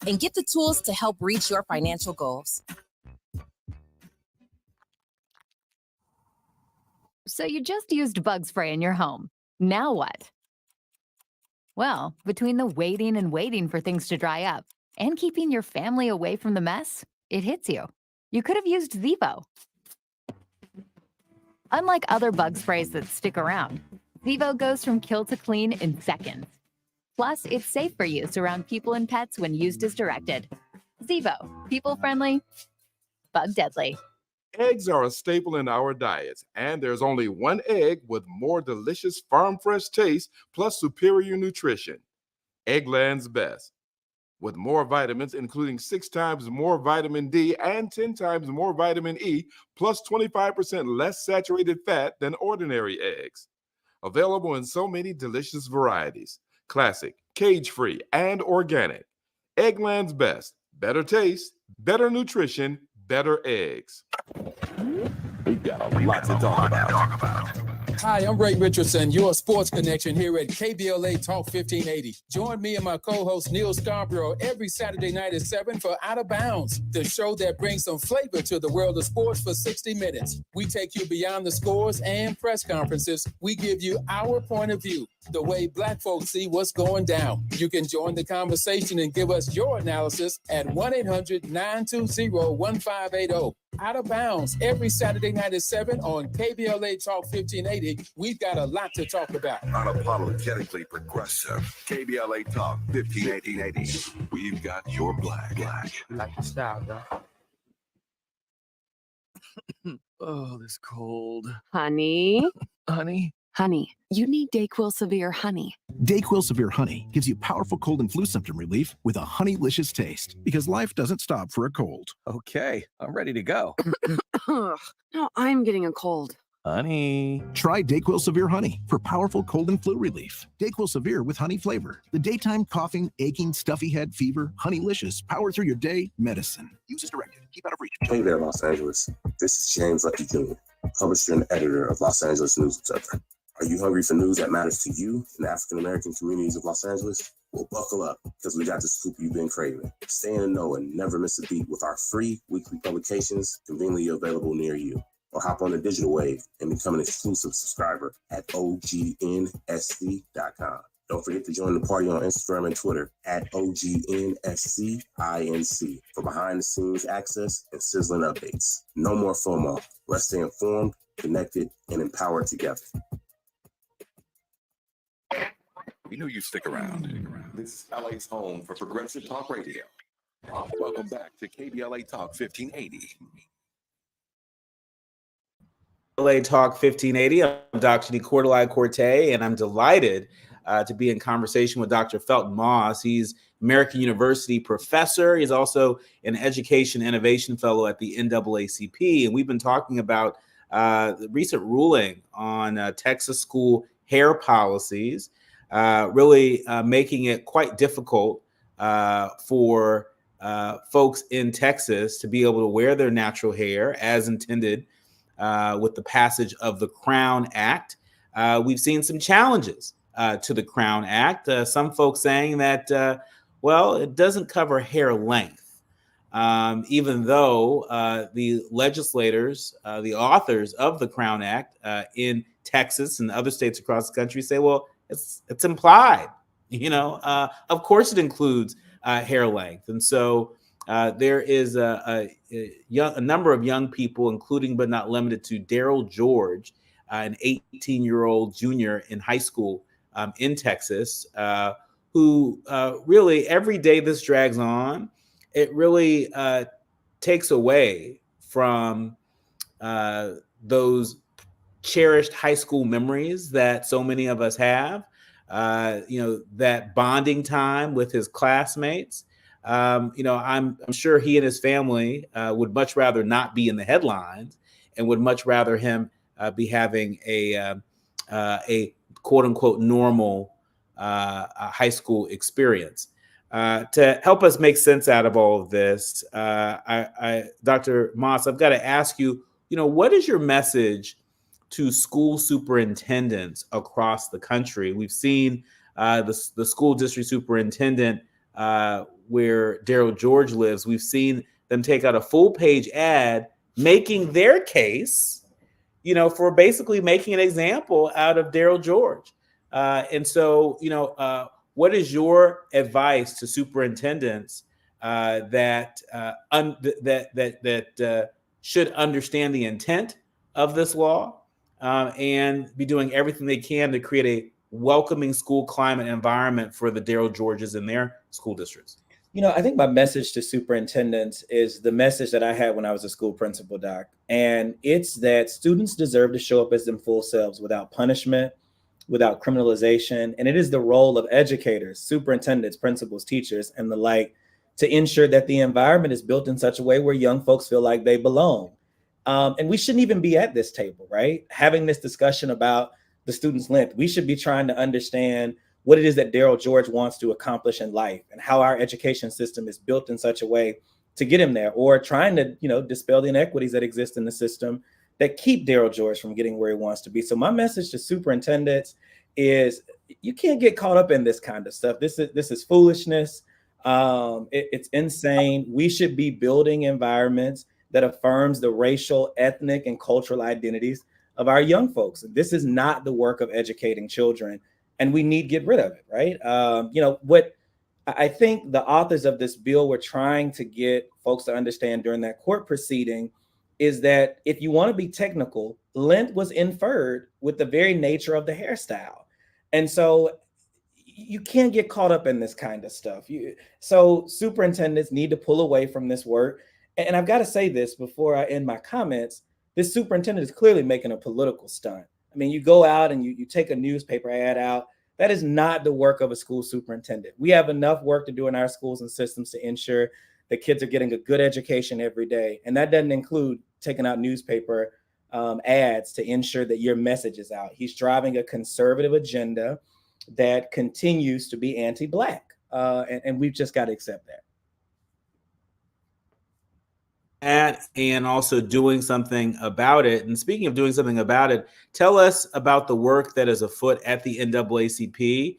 and get the tools to help reach your financial goals. So you just used bug spray in your home. Now what? Well, between the waiting for things to dry up and keeping your family away from the mess, it hits you. You could have used Zevo. Unlike other bug sprays that stick around, Zevo goes from kill to clean in seconds. Plus, it's safe for use around people and pets when used as directed. Zevo, people-friendly, bug-deadly. Eggs are a staple in our diets, and there's only one egg with more delicious farm-fresh taste plus superior nutrition. Eggland's Best. With more vitamins, including 6 times more vitamin D and 10 times more vitamin E, plus 25% less saturated fat than ordinary eggs. Available in so many delicious varieties. Classic, cage-free, and organic. Eggland's Best. Better taste, better nutrition, better eggs. We've got a lot to talk about. Hi, I'm Ray Richardson, your sports connection here at KBLA Talk 1580. Join me and my co-host Neil Scarborough every Saturday night at 7 for Out of Bounds, the show that brings some flavor to the world of sports for 60 minutes. We take you beyond the scores and press conferences. We give you our point of view, the way Black folks see what's going down. You can join the conversation and give us your analysis at 1-800-920-1580. Out of Bounds every Saturday night at 7 on KBLA Talk 1580. We've got a lot to talk about. Unapologetically progressive. KBLA Talk 1580. We've got your black. Like the style, though. Oh, this cold. Honey. Honey? Honey, you need DayQuil Severe Honey. DayQuil Severe Honey gives you powerful cold and flu symptom relief with a honeylicious taste, because life doesn't stop for a cold. Okay, I'm ready to go. Now I'm getting a cold. Honey. Try DayQuil Severe Honey for powerful cold and flu relief. DayQuil Severe with honey flavor. The daytime coughing, aching, stuffy head, fever, honeylicious, power through your day medicine. Use as directed. Keep out of reach. Hey there, Los Angeles. This is James Lucky Jr., publisher and editor of Los Angeles News Observer. Are you hungry for news that matters to you in the African-American communities of Los Angeles? Well, buckle up, because we got the scoop you've been craving. Stay in the know and never miss a beat with our free weekly publications conveniently available near you. Or hop on the digital wave and become an exclusive subscriber at OGNSC.com. Don't forget to join the party on Instagram and Twitter at OGNSCINC for behind-the-scenes access and sizzling updates. No more FOMO. Let's stay informed, connected, and empowered together. We knew you'd stick around. This is LA's home for progressive talk radio. Welcome back to KBLA Talk 1580. LA Talk 1580. I'm Dr. Nii-Quartelai Quartey, and I'm delighted to be in conversation with Dr. Felton Moss. He's American University professor. He's also an Education Innovation Fellow at the NAACP, and we've been talking about the recent ruling on Texas school hair policies, really making it quite difficult for folks in Texas to be able to wear their natural hair as intended with the passage of the Crown Act. We've seen some challenges to the Crown Act. Some folks saying that, well, it doesn't cover hair length, even though the legislators, the authors of the Crown Act in Texas and other states across the country say, well, it's implied, of course it includes hair length. And so there is a number of young people, including but not limited to Daryl George, an 18-year-old junior in high school in Texas, who really every day this drags on, it really takes away from those cherished high school memories that so many of us have, that bonding time with his classmates. I'm sure he and his family would much rather not be in the headlines and would much rather him be having a quote unquote normal high school experience. To help us make sense out of all of this, Dr. Moss, I've got to ask you, what is your message to school superintendents across the country? We've seen the school district superintendent where Daryl George lives, we've seen them take out a full page ad making their case, for basically making an example out of Daryl George. And so, what is your advice to superintendents that should understand the intent of this law and be doing everything they can to create a welcoming school climate environment for the Daryl Georges in their school districts? I think my message to superintendents is the message that I had when I was a school principal, Doc. And it's that students deserve to show up as them full selves without punishment, without criminalization. And it is the role of educators, superintendents, principals, teachers, and the like to ensure that the environment is built in such a way where young folks feel like they belong. And we shouldn't even be at this table, right? Having this discussion about the student's length. We should be trying to understand what it is that Daryl George wants to accomplish in life and how our education system is built in such a way to get him there, or trying to, dispel the inequities that exist in the system that keep Daryl George from getting where he wants to be. So my message to superintendents is you can't get caught up in this kind of stuff. This is foolishness. It's insane. We should be building environments that affirms the racial, ethnic, and cultural identities of our young folks. This is not the work of educating children, and we need to get rid of it, right? What I think the authors of this bill were trying to get folks to understand during that court proceeding is that if you want to be technical, length was inferred with the very nature of the hairstyle. And so you can't get caught up in this kind of stuff. So superintendents need to pull away from this work. And I've got to say this before I end my comments, this superintendent is clearly making a political stunt. I mean, you go out and you take a newspaper ad out. That is not the work of a school superintendent. We have enough work to do in our schools and systems to ensure that kids are getting a good education every day. And that doesn't include taking out newspaper ads to ensure that your message is out. He's driving a conservative agenda that continues to be anti-Black. And we've just got to accept that. And also doing something about it. And speaking of doing something about it, tell us about the work that is afoot at the NAACP.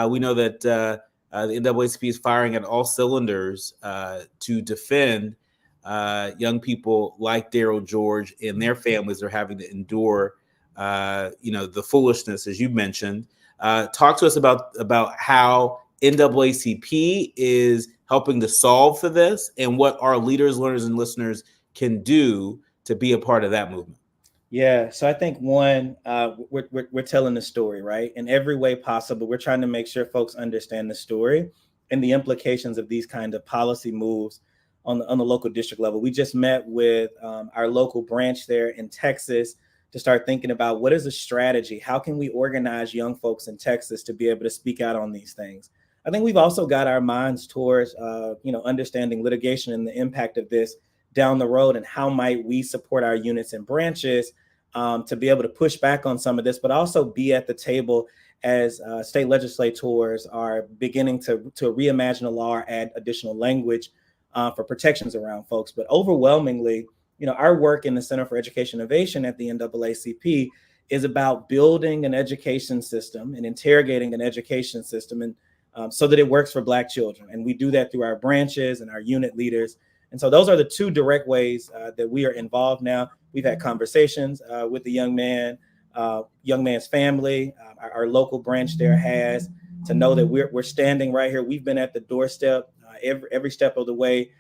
We know that the NAACP is firing at all cylinders to defend young people like Daryl George and their families are having to endure, the foolishness, as you mentioned. Talk to us about how NAACP is helping to solve for this and what our leaders, learners, and listeners can do to be a part of that movement. Yeah, so I think one, we're telling the story, right? In every way possible, we're trying to make sure folks understand the story and the implications of these kind of policy moves on the local district level. We just met with our local branch there in Texas to start thinking about what is a strategy? How can we organize young folks in Texas to be able to speak out on these things? I think we've also got our minds towards, understanding litigation and the impact of this down the road, and how might we support our units and branches to be able to push back on some of this, but also be at the table as state legislators are beginning to reimagine the law or add additional language for protections around folks. But overwhelmingly, our work in the Center for Education Innovation at the NAACP is about building an education system and interrogating an education system and so that it works for Black children. And we do that through our branches and our unit leaders. And so those are the two direct ways that we are involved now. We've had conversations with the young man's family. Our local branch there has to know that we're standing right here. We've been at the doorstep every step of the way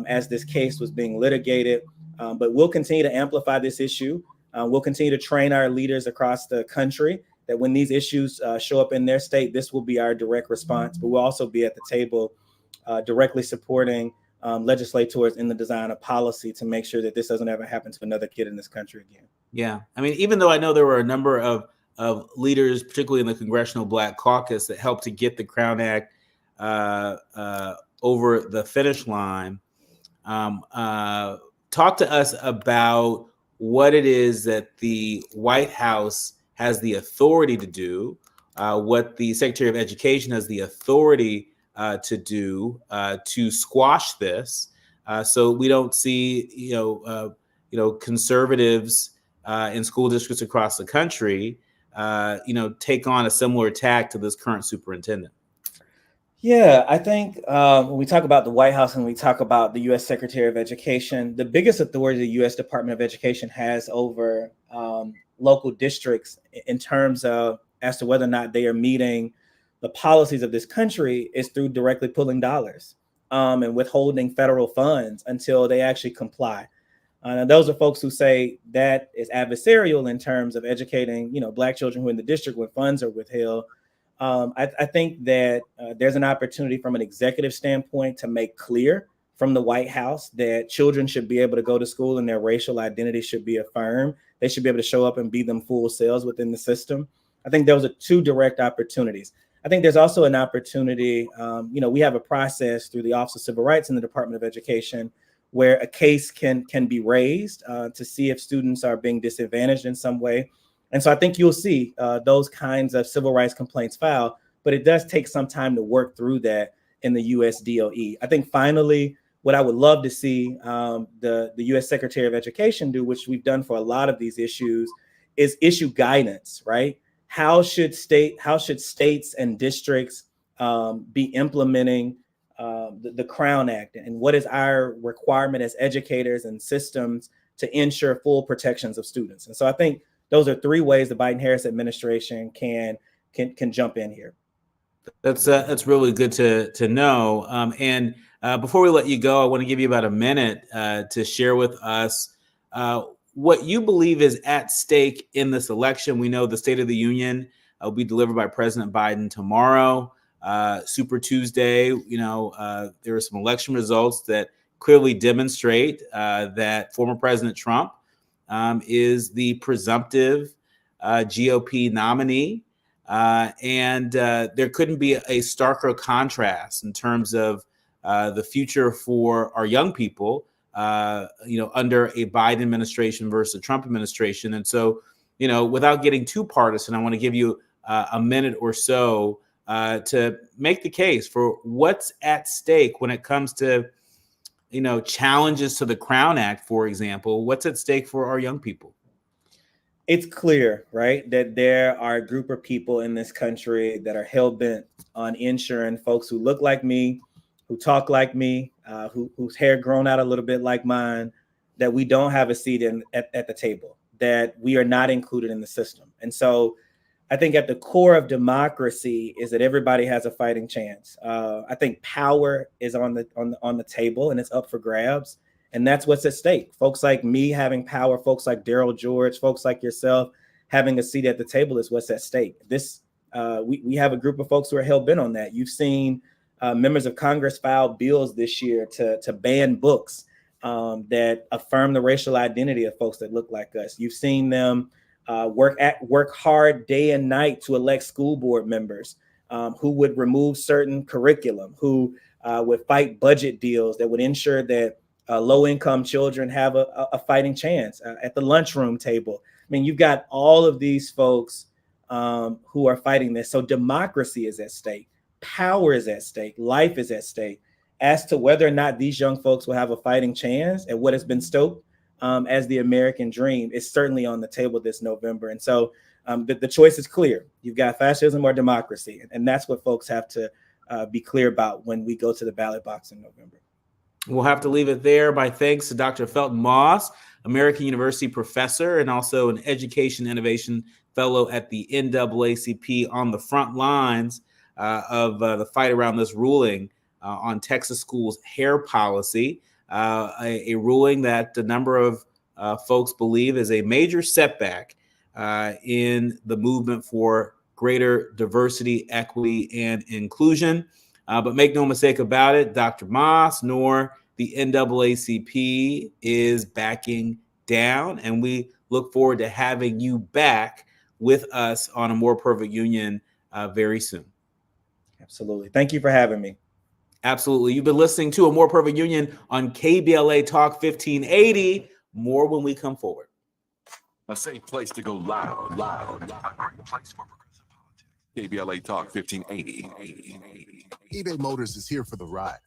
as this case was being litigated. But we'll continue to amplify this issue. We'll continue to train our leaders across the country that when these issues show up in their state, this will be our direct response. But we'll also be at the table directly supporting legislators in the design of policy to make sure that this doesn't ever happen to another kid in this country again. Yeah. I mean, even though I know there were a number of leaders, particularly in the Congressional Black Caucus, that helped to get the Crown Act over the finish line, talk to us about what it is that the White House has the authority to do, what the Secretary of Education has the authority to do to squash this, so we don't see conservatives in school districts across the country take on a similar attack to this current superintendent. Yeah, I think when we talk about the White House and we talk about the U.S. Secretary of Education, the biggest authority the U.S. Department of Education has over local districts in terms of as to whether or not they are meeting the policies of this country is through directly pulling dollars and withholding federal funds until they actually comply. And those are folks who say that is adversarial in terms of educating, Black children who are in the district when funds are withheld. I think that there's an opportunity from an executive standpoint to make clear from the White House that children should be able to go to school and their racial identity should be affirmed. They should be able to show up and be them full selves within the system. I think those are two direct opportunities. I think there's also an opportunity, we have a process through the Office of Civil Rights in the Department of Education where a case can be raised to see if students are being disadvantaged in some way. And so I think you'll see those kinds of civil rights complaints filed, but it does take some time to work through that in the US DOE. I think finally, what I would love to see the US Secretary of Education do, which we've done for a lot of these issues, is issue guidance, right? How should states and districts be implementing the Crown Act, and what is our requirement as educators and systems to ensure full protections of students? And so I think those are three ways the Biden-Harris administration can jump in here. That's really good to know. And before we let you go, I want to give you about a minute to share with us what you believe is at stake in this election. We know the State of the Union will be delivered by President Biden tomorrow. Super Tuesday, there are some election results that clearly demonstrate that former President Trump is the presumptive GOP nominee. And there couldn't be a starker contrast in terms of the future for our young people, under a Biden administration versus a Trump administration. And so, without getting too partisan, I want to give you a minute or so to make the case for what's at stake when it comes to, challenges to the Crown Act, for example. What's at stake for our young people? It's clear, right, that there are a group of people in this country that are hell-bent on ensuring folks who look like me, who talk like me, whose hair grown out a little bit like mine, that we don't have a seat at the table, that we are not included in the system. And so I think at the core of democracy is that everybody has a fighting chance. I think power is on the table and it's up for grabs. And that's what's at stake. Folks like me having power, folks like Daryl George, folks like yourself having a seat at the table is what's at stake. We have a group of folks who are hell-bent on that. You've seen members of Congress file bills this year to ban books that affirm the racial identity of folks that look like us. You've seen them work hard day and night to elect school board members who would remove certain curriculum, who would fight budget deals that would ensure that low-income children have a fighting chance at the lunchroom table. I mean, you've got all of these folks who are fighting this. So democracy is at stake. Power is at stake. Life is at stake. As to whether or not these young folks will have a fighting chance at what has been stoked as the American dream is certainly on the table this November. And so the choice is clear. You've got fascism or democracy. And that's what folks have to be clear about when we go to the ballot box in November. We'll have to leave it there. My thanks to Dr. Felton Moss, American University professor and also an education innovation fellow at the NAACP, on the front lines of the fight around this ruling on Texas schools' hair policy, a ruling that a number of folks believe is a major setback in the movement for greater diversity, equity, and inclusion. But make no mistake about it, Dr. Moss nor the NAACP is backing down, and we look forward to having you back with us on A More Perfect Union very soon. Absolutely. Thank you for having me. Absolutely. You've been listening to A More Perfect Union on KBLA Talk 1580. More when we come forward. A safe place to go loud. A great place for progressive politics. KBLA Talk 1580. eBay Motors is here for the ride.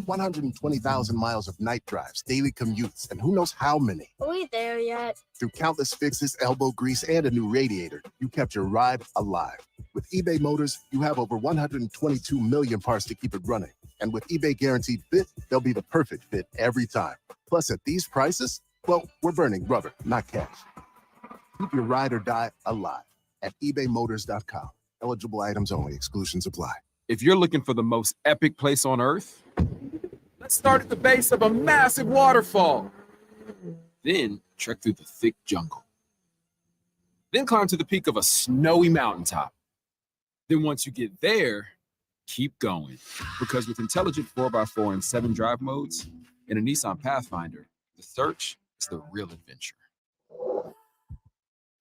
120,000 miles of night drives, daily commutes, and who knows how many. Are we there yet? Through countless fixes, elbow grease, and a new radiator, you kept your ride alive. With eBay Motors, you have over 122 million parts to keep it running. And with eBay Guaranteed Fit, they'll be the perfect fit every time. Plus, at these prices, well, we're burning rubber, not cash. Keep your ride or die alive at ebaymotors.com. Eligible items only. Exclusions apply. If you're looking for the most epic place on earth, let's start at the base of a massive waterfall. Then trek through the thick jungle. Then climb to the peak of a snowy mountaintop. Then once you get there, keep going. Because with intelligent 4x4 and 7 drive modes in a Nissan Pathfinder, the search is the real adventure.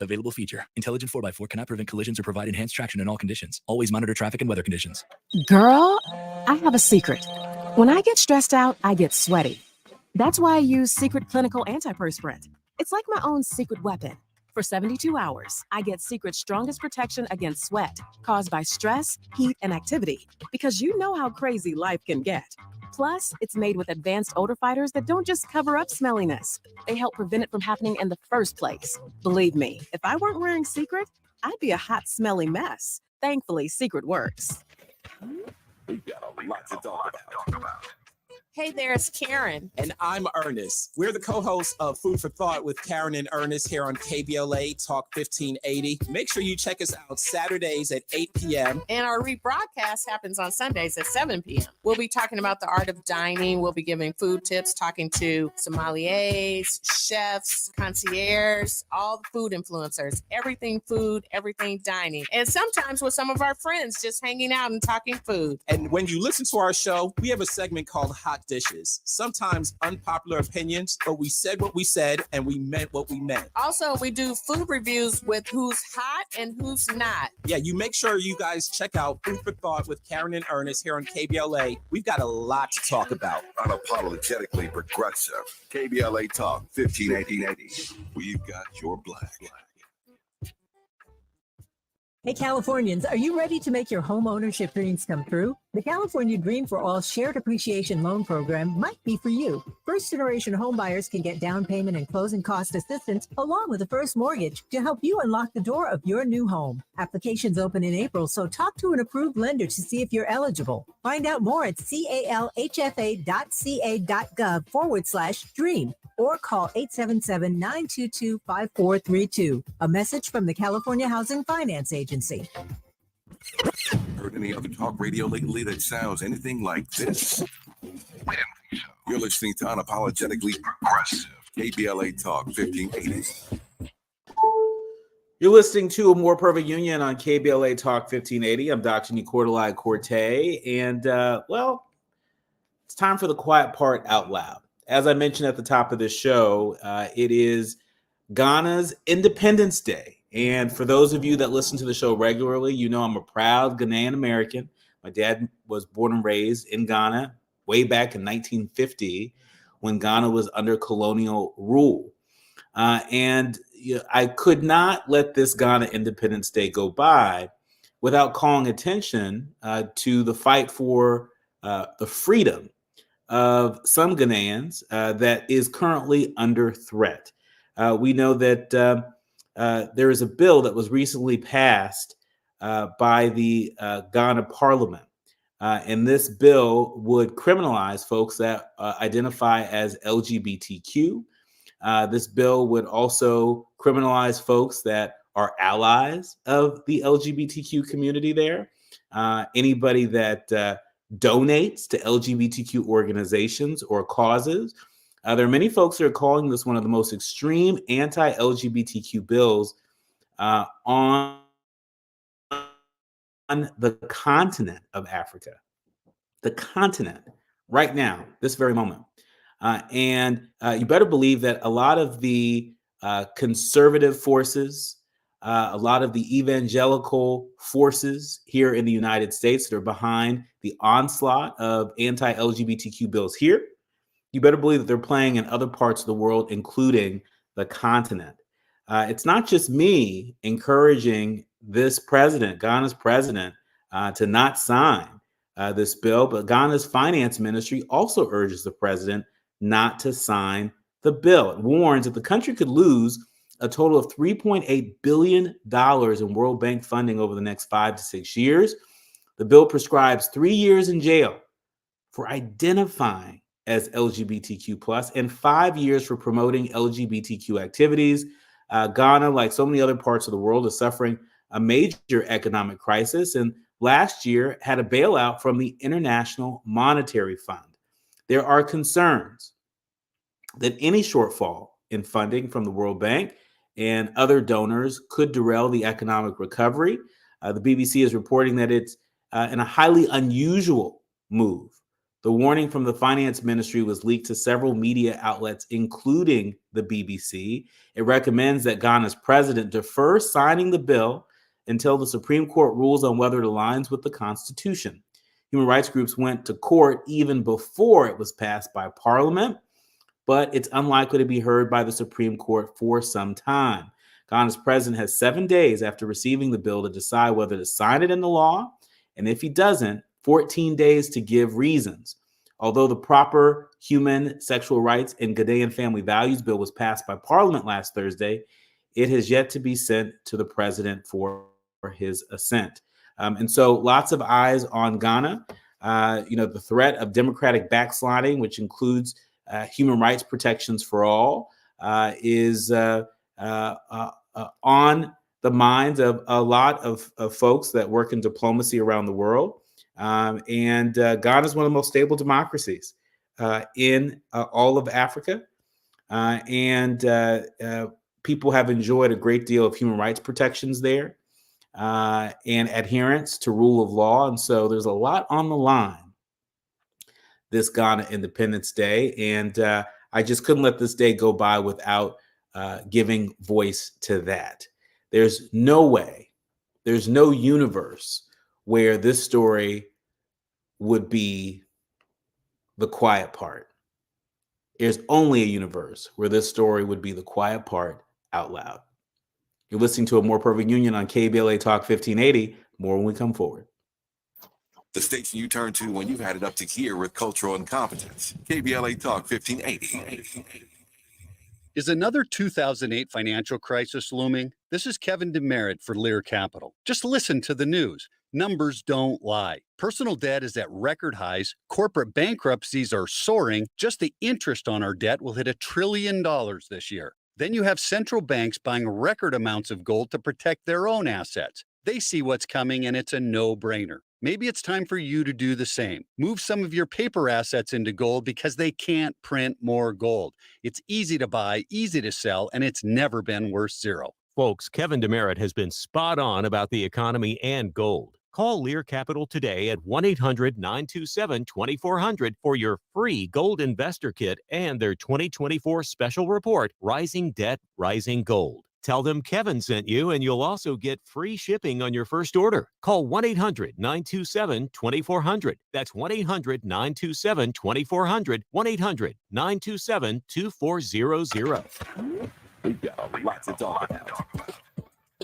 Available feature. Intelligent 4x4 cannot prevent collisions or provide enhanced traction in all conditions. Always monitor traffic and weather conditions. Girl, I have a secret. When I get stressed out, I get sweaty. That's why I use Secret Clinical Antiperspirant. It's like my own secret weapon. For 72 hours, I get Secret's strongest protection against sweat caused by stress, heat, and activity, because you know how crazy life can get. Plus, it's made with advanced odor fighters that don't just cover up smelliness. They help prevent it from happening in the first place. Believe me, if I weren't wearing Secret, I'd be a hot, smelly mess. Thankfully, Secret works. We've got a lot to talk about. Hey there, it's Karen. And I'm Ernest. We're the co-hosts of Food for Thought with Karen and Ernest here on KBLA Talk 1580. Make sure you check us out Saturdays at 8 p.m. And our rebroadcast happens on Sundays at 7 p.m. We'll be talking about the art of dining. We'll be giving food tips, talking to sommeliers, chefs, concierges, all the food influencers, everything food, everything dining. And sometimes with some of our friends just hanging out and talking food. And when you listen to our show, we have a segment called Hot Dishes. Sometimes unpopular opinions, but we said what we said and we meant what we meant. Also, we do food reviews with who's hot and who's not. Yeah, you make sure you guys check out Food for Thought with Karen and Ernest here on KBLA. We've got a lot to talk about. Unapologetically progressive. KBLA Talk 1580. We've got your black. Hey, Californians, are you ready to make your home ownership dreams come true? The California Dream for All Shared Appreciation Loan Program might be for you. First-generation homebuyers can get down payment and closing cost assistance along with a first mortgage to help you unlock the door of your new home. Applications open in April, so talk to an approved lender to see if you're eligible. Find out more at calhfa.ca.gov/dream or call 877-922-5432. A message from the California Housing Finance Agency. Heard any other talk radio lately that sounds anything like this? You're listening to Unapologetically Progressive. KBLA Talk 1580. You're listening to A More Perfect Union on KBLA Talk 1580. I'm Dr. Nii-Quartelai Quartey, and well, it's time for the quiet part out loud. As I mentioned at the top of this show, it is Ghana's Independence Day. And for those of you that listen to the show regularly, you know I'm a proud Ghanaian American. My dad was born and raised in Ghana way back in 1950 when Ghana was under colonial rule. And I could not let this Ghana Independence Day go by without calling attention to the fight for the freedom of some Ghanaians that is currently under threat. We know that there is a bill that was recently passed by the Ghana Parliament. And this bill would criminalize folks that identify as LGBTQ. This bill would also criminalize folks that are allies of the LGBTQ community there. Anybody that donates to LGBTQ organizations or causes. There are many folks that are calling this one of the most extreme anti-LGBTQ bills on the continent of Africa. The continent, right now, this very moment. And you better believe that a lot of the conservative forces, a lot of the evangelical forces here in the United States that are behind the onslaught of anti-LGBTQ bills here, you better believe that they're playing in other parts of the world, including the continent. It's not just me encouraging this president, Ghana's president, to not sign this bill, but Ghana's finance ministry also urges the president not to sign the bill. It warns that the country could lose a total of $3.8 billion in World Bank funding over the next 5 to 6 years. The bill prescribes 3 years in jail for identifying as LGBTQ+, and 5 years for promoting LGBTQ activities. Ghana, like so many other parts of the world, is suffering a major economic crisis, and last year had a bailout from the International Monetary Fund. There are concerns that any shortfall in funding from the World Bank and other donors could derail the economic recovery. The BBC is reporting that it's in a highly unusual move. The warning from the finance ministry was leaked to several media outlets, including the BBC. It recommends that Ghana's president defer signing the bill until the Supreme Court rules on whether it aligns with the Constitution. Human rights groups went to court even before it was passed by Parliament, but it's unlikely to be heard by the Supreme Court for some time. Ghana's president has 7 days after receiving the bill to decide whether to sign it into law, and if he doesn't, 14 days to give reasons. Although the proper human, sexual rights, and Ghanaian family values bill was passed by Parliament last Thursday, it has yet to be sent to the president for his assent. And so lots of eyes on Ghana. The threat of democratic backsliding, which includes human rights protections for all, is on the minds of a lot of folks that work in diplomacy around the world. Ghana is one of the most stable democracies in all of Africa. People have enjoyed a great deal of human rights protections there and adherence to rule of law. And so there's a lot on the line this Ghana Independence Day. And I just couldn't let this day go by without giving voice to that. There's no way, there's no universe where this story would be the quiet part. There's only a universe where this story would be the quiet part out loud. You're listening to A More Perfect Union on KBLA Talk 1580. More when we come forward. The station you turn to when you've had it up to here with cultural incompetence. KBLA Talk 1580. Is another 2008 financial crisis looming? This is Kevin Demerit for Lear Capital. Just listen to the news. Numbers don't lie. Personal debt is at record highs. Corporate bankruptcies are soaring. Just the interest on our debt will hit $1 trillion this year. Then you have central banks buying record amounts of gold to protect their own assets. They see what's coming and it's a no-brainer. Maybe it's time for you to do the same. Move some of your paper assets into gold because they can't print more gold. It's easy to buy, easy to sell, and it's never been worth zero. Folks, Kevin Demerit has been spot on about the economy and gold. Call Lear Capital today at 1-800-927-2400 for your free gold investor kit and their 2024 special report, Rising Debt, Rising Gold. Tell them Kevin sent you, and you'll also get free shipping on your first order. Call 1-800-927-2400. That's 1-800-927-2400. 1-800-927-2400. We've got lots to talk about.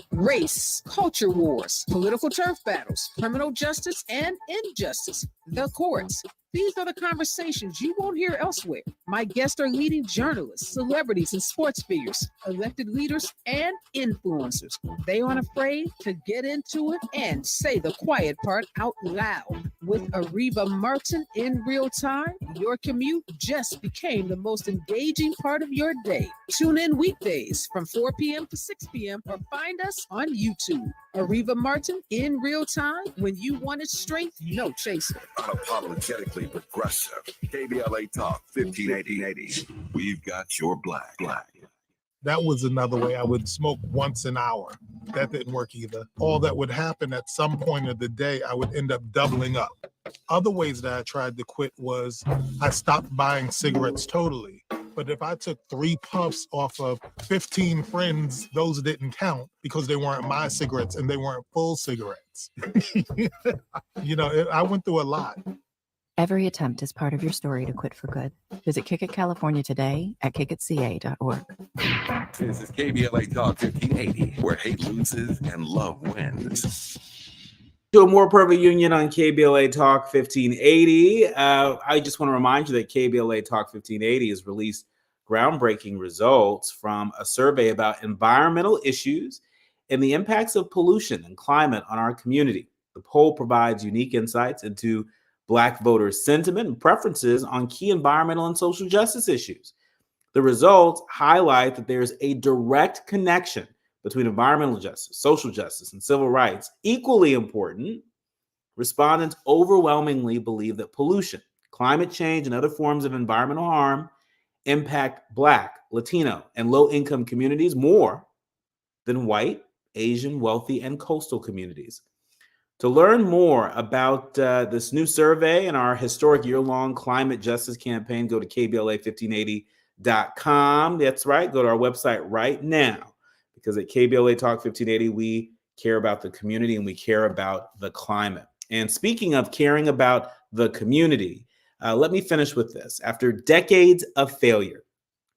Race, culture wars, political turf battles, criminal justice and injustice, the courts. These are the conversations you won't hear elsewhere. My guests are leading journalists, celebrities, and sports figures, elected leaders, and influencers. They aren't afraid to get into it and say the quiet part out loud. With Ariva Martin in real time, your commute just became the most engaging part of your day. Tune in weekdays from 4 p.m. to 6 p.m. or find us on YouTube. Ariva Martin in real time, when you wanted strength, no chaser. Unapologetically progressive. KBLA Talk 1580. We've got your black. That was another way. I would smoke once an hour. That didn't work either. All that would happen at some point of the day, I would end up doubling up. Other ways that I tried to quit was I stopped buying cigarettes totally. But if I took 3 puffs off of 15 friends, those didn't count because they weren't my cigarettes and they weren't full cigarettes. I went through a lot. Every attempt is part of your story to quit for good. Visit Kick It California today at kickitca.org. This is KBLA Talk 1580, where hate loses and love wins. To A More Perfect Union on KBLA Talk 1580. I just want to remind you that KBLA Talk 1580 is released groundbreaking results from a survey about environmental issues and the impacts of pollution and climate on our community. The poll provides unique insights into Black voters' sentiment and preferences on key environmental and social justice issues. The results highlight that there's a direct connection between environmental justice, social justice, and civil rights. Equally important, respondents overwhelmingly believe that pollution, climate change, and other forms of environmental harm impact Black, Latino, and low-income communities more than white, Asian, wealthy, and coastal communities. To learn more about this new survey and our historic year-long climate justice campaign, go to KBLA1580.com. That's right. Go to our website right now, because at KBLA Talk 1580, we care about the community and we care about the climate. And speaking of caring about the community, let me finish with this. After decades of failure,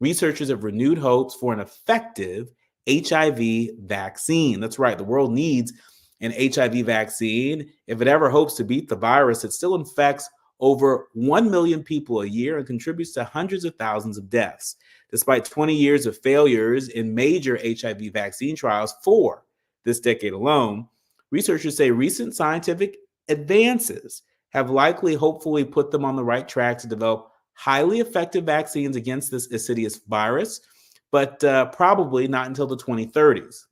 researchers have renewed hopes for an effective HIV vaccine. That's right. The world needs an HIV vaccine. If it ever hopes to beat the virus, it still infects over 1 million people a year and contributes to hundreds of thousands of deaths. Despite 20 years of failures in major HIV vaccine trials for this decade alone, researchers say recent scientific advances have likely, hopefully, put them on the right track to develop highly effective vaccines against this insidious virus, but probably not until the 2030s.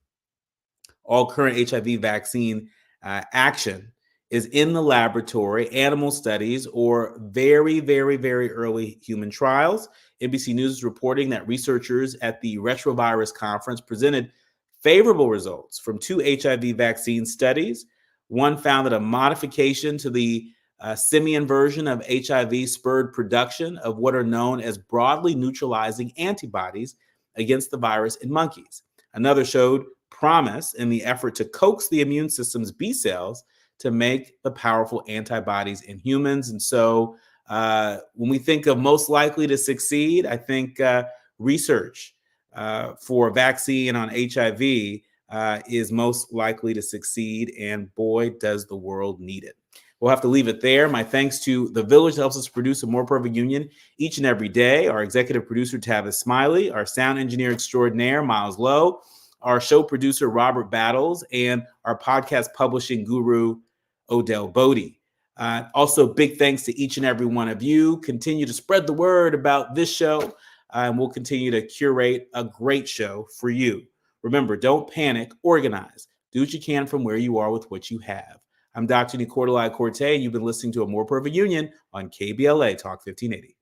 All current HIV vaccine action is in the laboratory, animal studies, or very, very, very early human trials. NBC News is reporting that researchers at the Retrovirus Conference presented favorable results from 2 HIV vaccine studies. One found that a modification to the simian version of HIV spurred production of what are known as broadly neutralizing antibodies against the virus in monkeys. Another showed promise in the effort to coax the immune system's B cells to make the powerful antibodies in humans. And so when we think of most likely to succeed, I think research for a vaccine on HIV is most likely to succeed. And boy, does the world need it. We'll have to leave it there. My thanks to The Village that helps us produce a more perfect union each and every day. Our executive producer, Tavis Smiley, our sound engineer extraordinaire, Miles Lowe, our show producer, Robert Battles, and our podcast publishing guru, Odell Bodie. Also, big thanks to each and every one of you. Continue to spread the word about this show, and we'll continue to curate a great show for you. Remember, don't panic, organize. Do what you can from where you are with what you have. I'm Dr. Nii-Quartelai, and you've been listening to A More Perfect Union on KBLA Talk 1580.